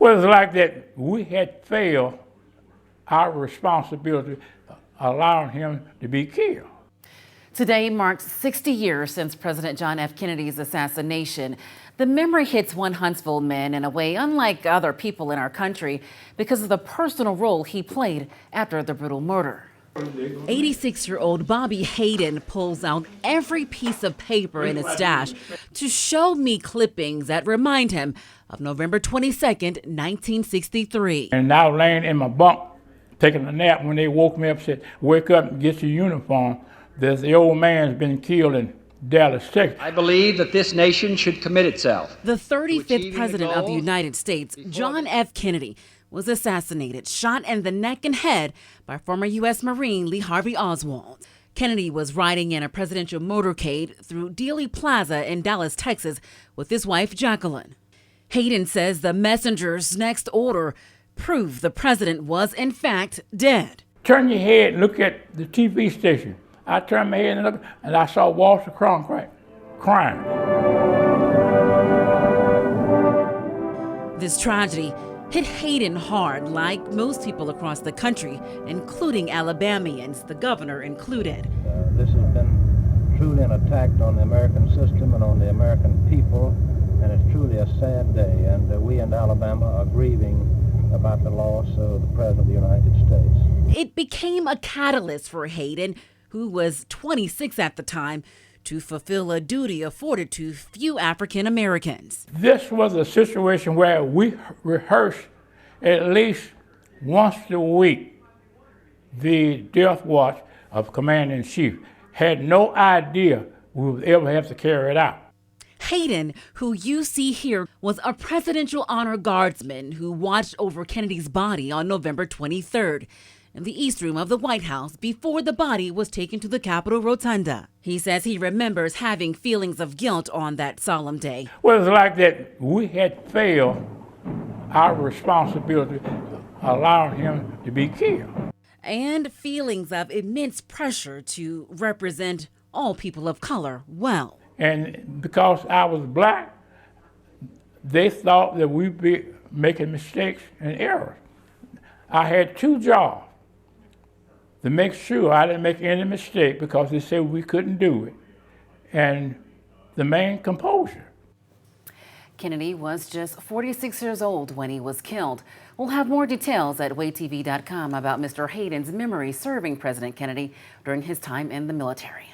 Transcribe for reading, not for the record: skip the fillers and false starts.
Well, it's like that we had failed our responsibility allowing him to be killed. Today marks 60 years since President John F. Kennedy's assassination. The memory hits one Huntsville man in a way unlike other people in our country because of the personal role he played after the brutal murder. 86-year-old Bobby Hayden pulls out every piece of paper in his stash to show me clippings that remind him of November 22nd, 1963. And I was laying in my bunk taking a nap when they woke me up and said, "Wake up and get your uniform. The old man's been killed in Dallas, Texas." I believe that this nation should commit itself. The 35th President of the United States, John F. Kennedy, was assassinated, shot in the neck and head by former U.S. Marine Lee Harvey Oswald. Kennedy was riding in a presidential motorcade through Dealey Plaza in Dallas, Texas, with his wife, Jacqueline. Hayden says the messenger's next order proved the president was, in fact, dead. Turn your head and look at the TV station. I turned my head and looked, and I saw Walter Cronkite crying. This tragedy hit Hayden hard, like most people across the country, including Alabamians, the governor included. This has been truly an attack on the American system and on the American people, and it's truly a sad day, and we in Alabama are grieving about the loss of the President of the United States. It became a catalyst for Hayden, who was 26 at the time, to fulfill a duty afforded to few African Americans. This was a situation where we rehearsed at least once a week the death watch of Commander-in-Chief. Had no idea we would ever have to carry it out. Hayden, who you see here, was a Presidential Honor Guardsman who watched over Kennedy's body on November 23rd. In the East Room of the White House before the body was taken to the Capitol Rotunda. He says he remembers having feelings of guilt on that solemn day. Well, it's like that we had failed our responsibility allowing him to be killed. And feelings of immense pressure to represent all people of color well. And because I was black, they thought that we'd be making mistakes and errors. I had two jobs: to make sure I didn't make any mistake because they said we couldn't do it, and the main composure. Kennedy was just 46 years old when he was killed. We'll have more details at WadeTV.com about Mr. Hayden's memory serving President Kennedy during his time in the military.